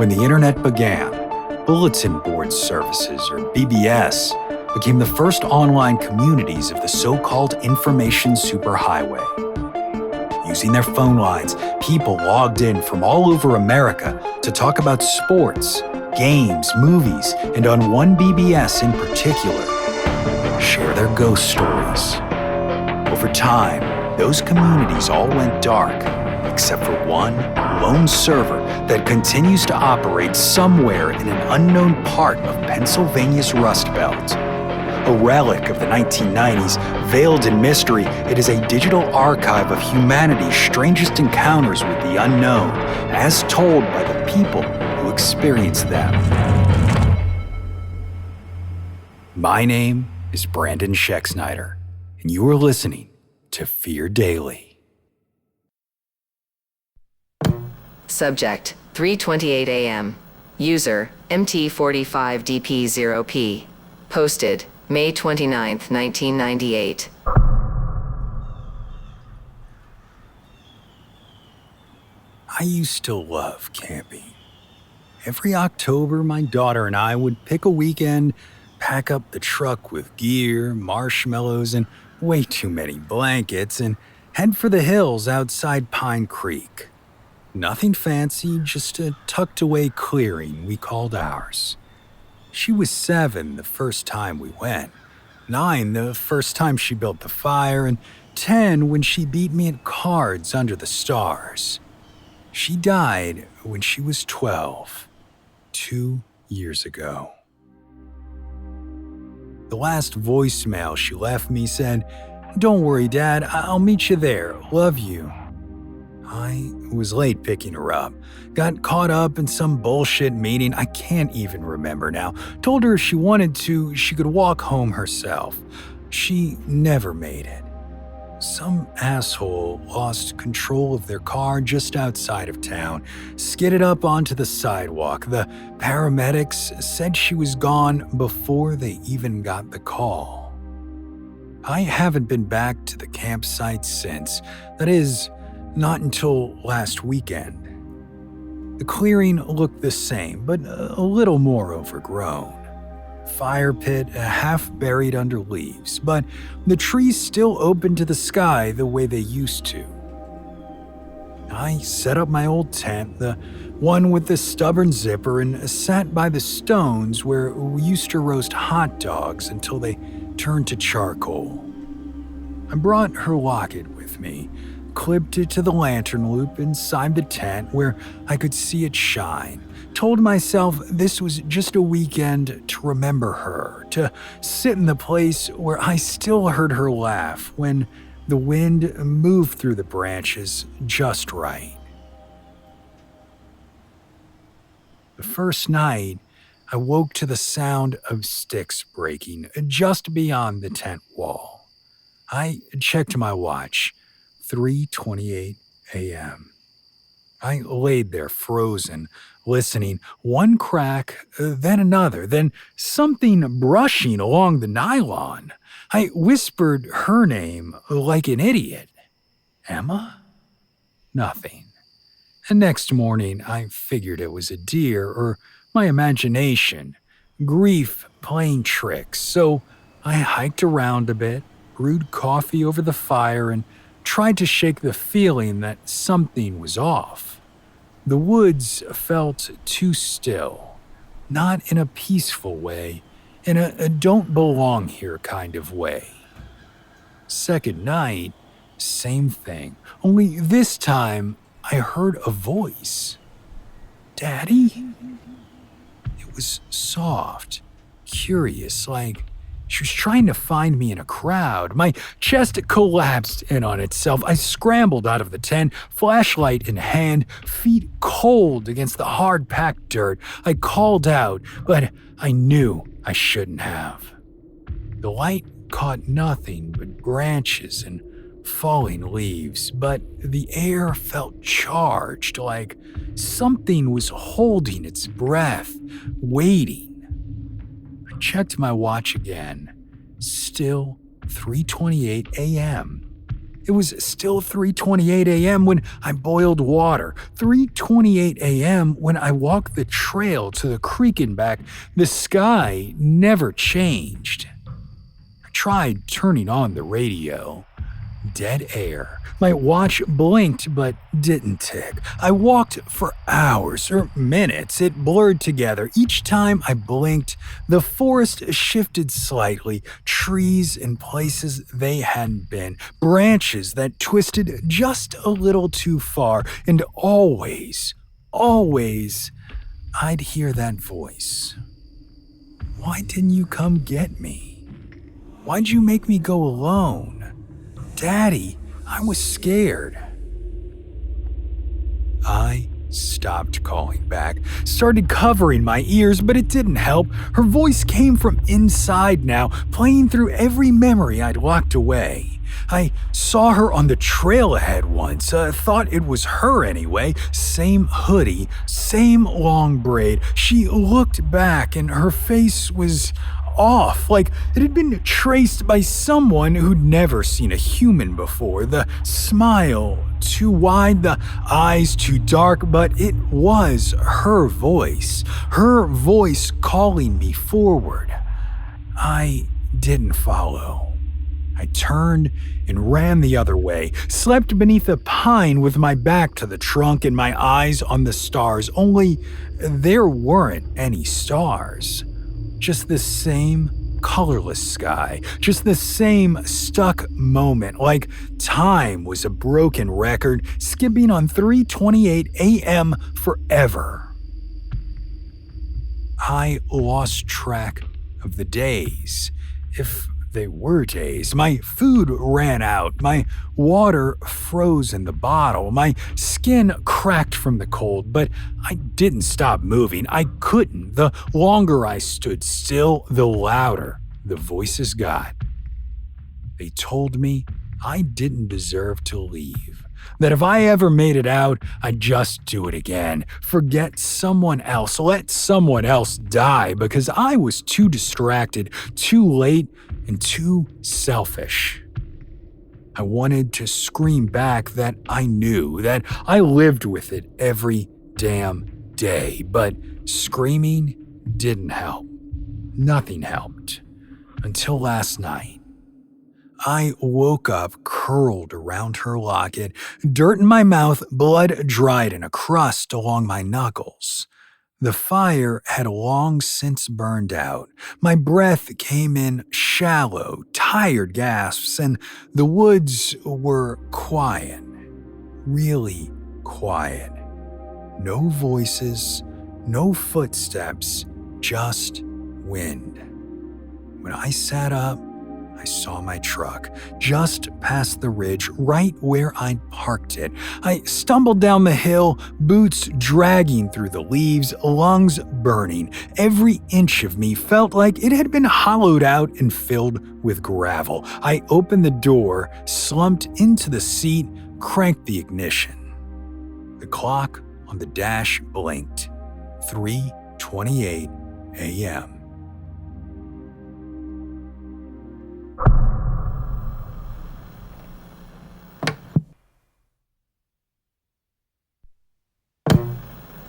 When the internet began, bulletin board services, or BBS, became the first online communities of the so-called information superhighway. Using their phone lines, people logged in from all over America to talk about sports, games, movies, and on one BBS in particular, share their ghost stories. Over time, those communities all went dark, except for one lone server that continues to operate somewhere in an unknown part of Pennsylvania's Rust Belt. A relic of the 1990s, veiled in mystery, it is a digital archive of humanity's strangest encounters with the unknown, as told by the people who experienced them. My name is Brandon Schexnayder, and you are listening to Fear Daily. Subject, 3:28 a.m. User, MT45DP0P. Posted, May 29, 1998. I used to love camping. Every October, my daughter and I would pick a weekend, pack up the truck with gear, marshmallows, and way too many blankets, and head for the hills outside Pine Creek. Nothing fancy, just a tucked-away clearing we called ours. She was 7 the first time we went, 9 the first time she built the fire, and 10 when she beat me at cards under the stars. She died when she was 12, 2 years ago. The last voicemail she left me said, "Don't worry, Dad, I'll meet you there. Love you." I was late picking her up. Got caught up in some bullshit meeting I can't even remember now. Told her if she wanted to, she could walk home herself. She never made it. Some asshole lost control of their car just outside of town, skidded up onto the sidewalk. The paramedics said she was gone before they even got the call. I haven't been back to the campsite since. That is, not until last weekend. The clearing looked the same, but a little more overgrown. Fire pit half buried under leaves, but the trees still open to the sky the way they used to. I set up my old tent, the one with the stubborn zipper, and sat by the stones where we used to roast hot dogs until they turned to charcoal. I brought her locket with me, clipped it to the lantern loop inside the tent where I could see it shine. Told myself this was just a weekend to remember her, to sit in the place where I still heard her laugh when the wind moved through the branches just right. The first night, I woke to the sound of sticks breaking just beyond the tent wall. I checked my watch. 3:28 a.m. I laid there frozen, listening, one crack, then another, then something brushing along the nylon. I whispered her name like an idiot. Emma? Nothing. And next morning, I figured it was a deer or my imagination, grief playing tricks. So I hiked around a bit, brewed coffee over the fire, and tried to shake the feeling that something was off. The woods felt too still, not in a peaceful way, in a don't belong here kind of way. Second night, same thing, only this time I heard a voice. Daddy? It was soft, curious, like she was trying to find me in a crowd. My chest collapsed in on itself. I scrambled out of the tent, flashlight in hand, feet cold against the hard-packed dirt. I called out, but I knew I shouldn't have. The light caught nothing but branches and falling leaves, but the air felt charged, like something was holding its breath, waiting. I checked my watch again. Still 3:28 a.m. It was still 3:28 a.m. when I boiled water, 3:28 a.m. when I walked the trail to the creek and back. The sky never changed. I tried turning on the radio. Dead air. My watch blinked but didn't tick. I walked for hours or minutes. It blurred together. Each time I blinked, the forest shifted slightly, trees in places they hadn't been, branches that twisted just a little too far, and always, I'd hear that voice. Why didn't you come get me? Why'd you make me go alone? Daddy, I was scared. I stopped calling back, started covering my ears, but it didn't help. Her voice came from inside now, playing through every memory I'd locked away. I saw her on the trail ahead once, thought it was her anyway. Same hoodie, same long braid. She looked back and her face was off, like it had been traced by someone who'd never seen a human before. The smile too wide, the eyes too dark, but it was her voice calling me forward. I didn't follow. I turned and ran the other way, slept beneath a pine with my back to the trunk and my eyes on the stars, only there weren't any stars. Just the same colorless sky, just the same stuck moment, like time was a broken record, skipping on 3:28 a.m. forever. I lost track of the days, if they were days. My food ran out, my water froze in the bottle, my skin cracked from the cold, but I didn't stop moving. I couldn't. The longer I stood still, the louder the voices got. They told me I didn't deserve to leave, that if I ever made it out, I'd just do it again, forget someone else, let someone else die, because I was too distracted, too late, and too selfish. I wanted to scream back that I knew, that I lived with it every damn day, but screaming didn't help. Nothing helped. Until last night. I woke up curled around her locket, dirt in my mouth, blood dried in a crust along my knuckles. The fire had long since burned out. My breath came in shallow, tired gasps, and the woods were quiet. Really quiet. No voices, no footsteps, just wind. When I sat up, I saw my truck, just past the ridge, right where I'd parked it. I stumbled down the hill, boots dragging through the leaves, lungs burning. Every inch of me felt like it had been hollowed out and filled with gravel. I opened the door, slumped into the seat, cranked the ignition. The clock on the dash blinked. 3:28 a.m.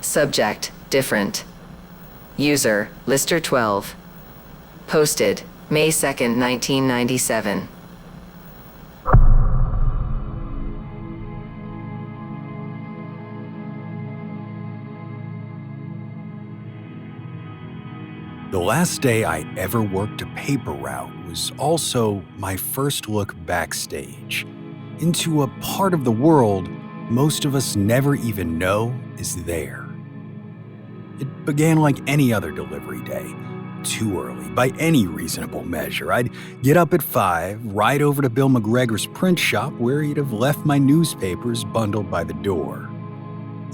Subject, different. User, Lister12. Posted, May 2nd, 1997. The last day I ever worked a paper route was also my first look backstage, into a part of the world most of us never even know is there. It began like any other delivery day, too early by any reasonable measure. I'd get up at 5, ride over to Bill McGregor's print shop where he'd have left my newspapers bundled by the door.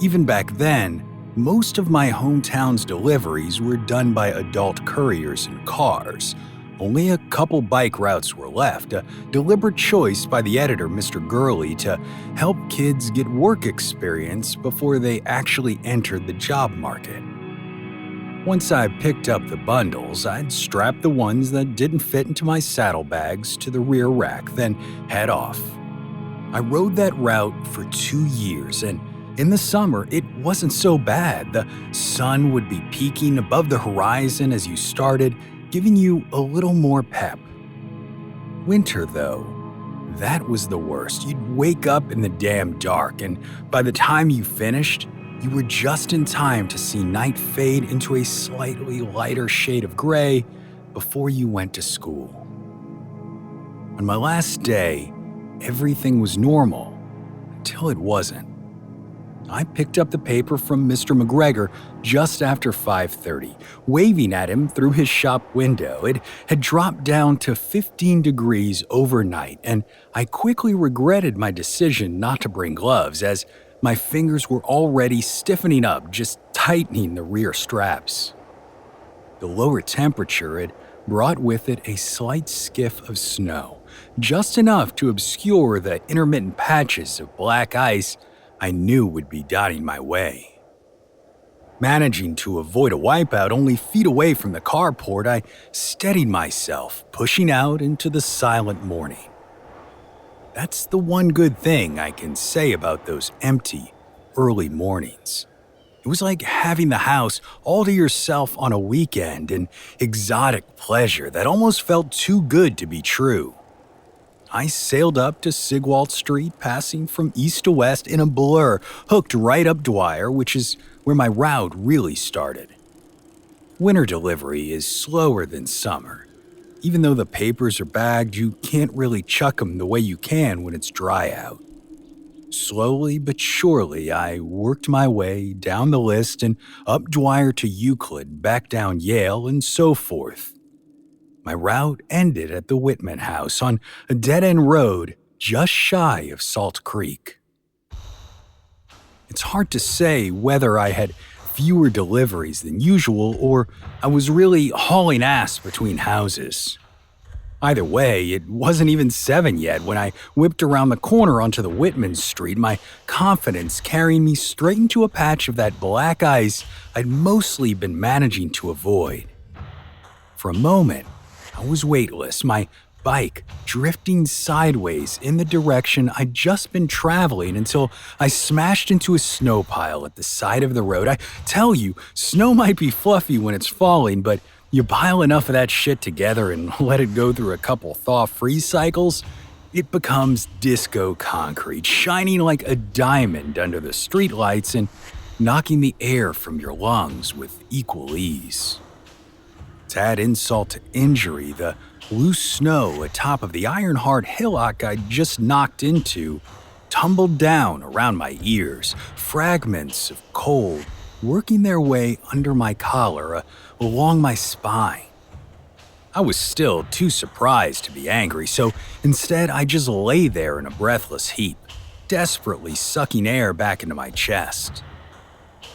Even back then, most of my hometown's deliveries were done by adult couriers in cars. Only a couple bike routes were left, a deliberate choice by the editor, Mr. Gurley, to help kids get work experience before they actually entered the job market. Once I picked up the bundles, I'd strap the ones that didn't fit into my saddlebags to the rear rack, then head off. I rode that route for 2 years, and in the summer, it wasn't so bad. The sun would be peeking above the horizon as you started, giving you a little more pep. Winter, though, that was the worst. You'd wake up in the damn dark, and by the time you finished, you were just in time to see night fade into a slightly lighter shade of gray before you went to school. On my last day, everything was normal until it wasn't. I picked up the paper from Mr. McGregor just after 5:30, waving at him through his shop window. It had dropped down to 15 degrees overnight, and I quickly regretted my decision not to bring gloves, as my fingers were already stiffening up, just tightening the rear straps. The lower temperature had brought with it a slight skiff of snow, just enough to obscure the intermittent patches of black ice I knew would be dotting my way. Managing to avoid a wipeout only feet away from the carport, I steadied myself, pushing out into the silent morning. That's the one good thing I can say about those empty, early mornings. It was like having the house all to yourself on a weekend, an exotic pleasure that almost felt too good to be true. I sailed up to Sigwalt Street, passing from east to west in a blur, hooked right up Dwyer, which is where my route really started. Winter delivery is slower than summer. Even though the papers are bagged, you can't really chuck them the way you can when it's dry out. Slowly but surely, I worked my way down the list and up Dwyer to Euclid, back down Yale, and so forth. My route ended at the Whitman House on a dead-end road just shy of Salt Creek. It's hard to say whether I had fewer deliveries than usual or I was really hauling ass between houses. Either way, it wasn't even 7 yet when I whipped around the corner onto the Whitman Street, my confidence carrying me straight into a patch of that black ice I'd mostly been managing to avoid. For a moment, I was weightless, my bike drifting sideways in the direction I'd just been traveling until I smashed into a snow pile at the side of the road. I tell you, snow might be fluffy when it's falling, but you pile enough of that shit together and let it go through a couple thaw-freeze cycles, it becomes disco concrete, shining like a diamond under the streetlights and knocking the air from your lungs with equal ease. To add insult to injury, the loose snow atop of the iron-hard hillock I'd just knocked into tumbled down around my ears, fragments of cold working their way under my collar, along my spine. I was still too surprised to be angry, so instead I just lay there in a breathless heap, desperately sucking air back into my chest.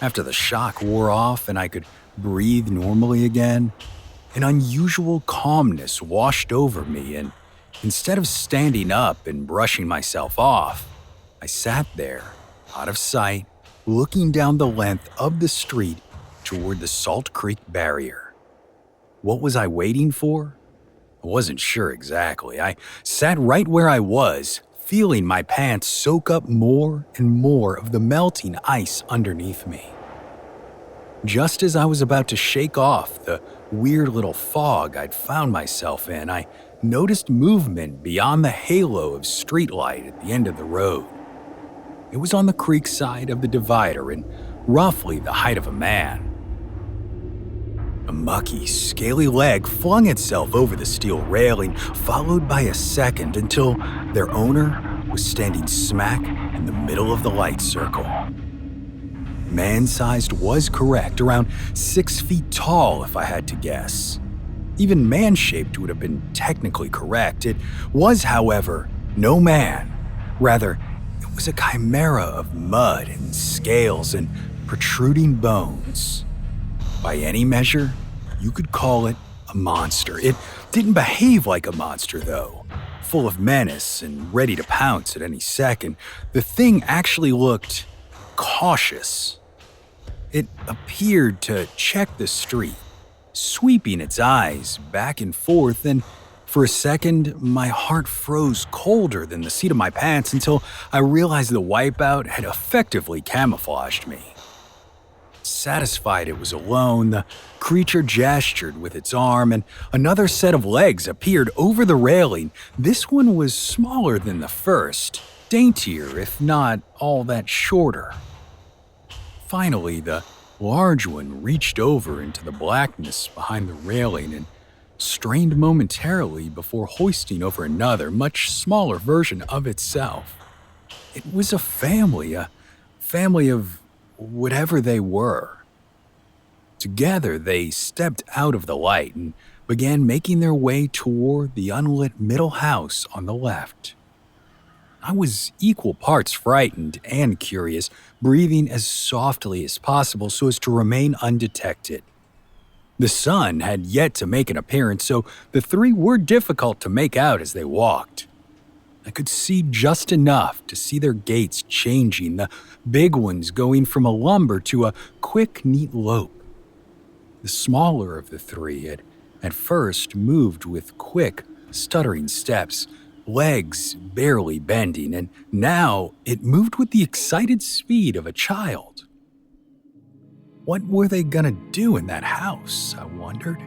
After the shock wore off and I could breathe normally again, an unusual calmness washed over me, and instead of standing up and brushing myself off, I sat there, out of sight, looking down the length of the street toward the Salt Creek barrier. What was I waiting for? I wasn't sure exactly. I sat right where I was, feeling my pants soak up more and more of the melting ice underneath me. Just as I was about to shake off the weird little fog I'd found myself in, I noticed movement beyond the halo of streetlight at the end of the road. It was on the creek side of the divider and roughly the height of a man. A mucky, scaly leg flung itself over the steel railing, followed by a second until their owner was standing smack in the middle of the light circle. Man-sized was correct, around 6 feet tall if I had to guess. Even man-shaped would have been technically correct. It was, however, no man. Rather, it was a chimera of mud and scales and protruding bones. By any measure, you could call it a monster. It didn't behave like a monster, though. Full of menace and ready to pounce at any second, the thing actually looked cautious. It appeared to check the street, sweeping its eyes back and forth, and For a second, my heart froze colder than the seat of my pants until I realized the wipeout had effectively camouflaged me. Satisfied it was alone, the creature gestured with its arm and another set of legs appeared over the railing. This one was smaller than the first, daintier if not all that shorter. Finally, the large one reached over into the blackness behind the railing and strained momentarily before hoisting over another, much smaller version of itself. It was a family of whatever they were. Together, they stepped out of the light and began making their way toward the unlit middle house on the left. I was equal parts frightened and curious, breathing as softly as possible so as to remain undetected. The sun had yet to make an appearance, so the three were difficult to make out as they walked. I could see just enough to see their gaits changing, the big ones going from a lumber to a quick, neat lope. The smaller of the three had at first moved with quick, stuttering steps, legs barely bending, and now it moved with the excited speed of a child. What were they gonna do in that house, I wondered?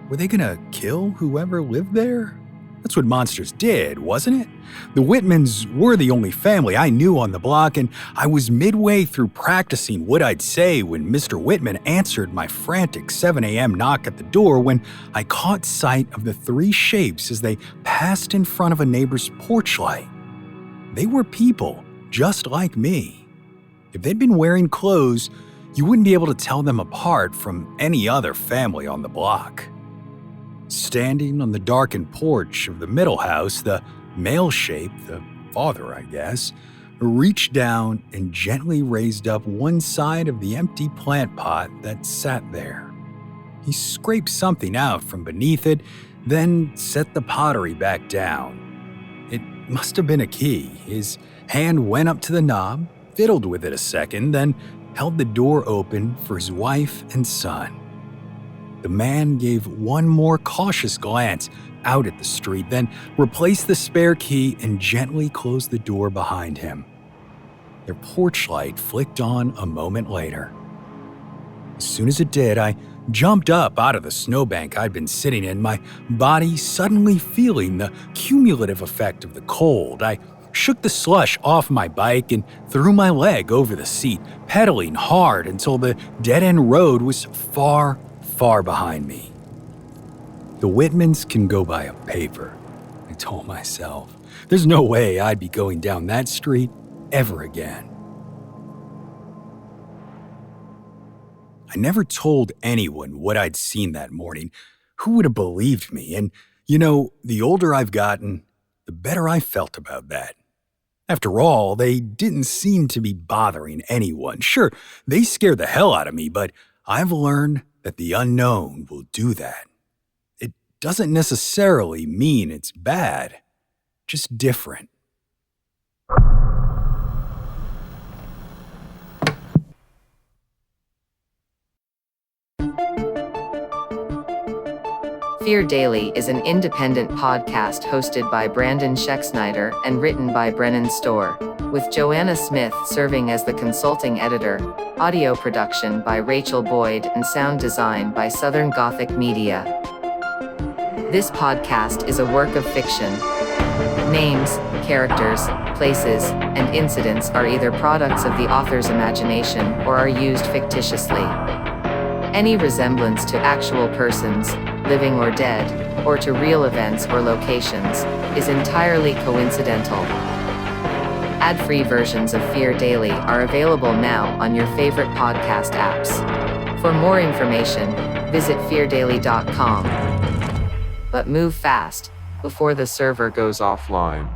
Were they gonna kill whoever lived there? That's what monsters did, wasn't it? The Whitmans were the only family I knew on the block, and I was midway through practicing what I'd say when Mr. Whitman answered my frantic 7 a.m. knock at the door when I caught sight of the three shapes as they passed in front of a neighbor's porch light. They were people, just like me. If they'd been wearing clothes, you wouldn't be able to tell them apart from any other family on the block. Standing on the darkened porch of the middle house, the male shape, the father, I guess, reached down and gently raised up one side of the empty plant pot that sat there. He scraped something out from beneath it, then set the pottery back down. It must have been a key. His hand went up to the knob, fiddled with it a second, then held the door open for his wife and son. The man gave one more cautious glance out at the street, then replaced the spare key and gently closed the door behind him. Their porch light flicked on a moment later. As soon as it did, I jumped up out of the snowbank I'd been sitting in, my body suddenly feeling the cumulative effect of the cold. I shook the slush off my bike and threw my leg over the seat, pedaling hard until the dead-end road was far behind me. The Whitmans can go by a paper, I told myself. There's no way I'd be going down that street ever again. I never told anyone what I'd seen that morning. Who would have believed me? And, the older I've gotten, the better I felt about that. After all, they didn't seem to be bothering anyone. Sure, they scared the hell out of me, but I've learned that the unknown will do that. It doesn't necessarily mean it's bad, just different. Fear Daily is an independent podcast hosted by Brandon Schexnayder and written by Brennan Storr, with Joanna Smith serving as the consulting editor, audio production by Rachel Boyd, and sound design by Southern Gothic Media. This podcast is a work of fiction. Names, characters, places, and incidents are either products of the author's imagination or are used fictitiously. Any resemblance to actual persons, living or dead, or to real events or locations, is entirely coincidental. Ad-free versions of Fear Daily are available now on your favorite podcast apps. For more information, visit feardaily.com. But move fast, before the server goes offline.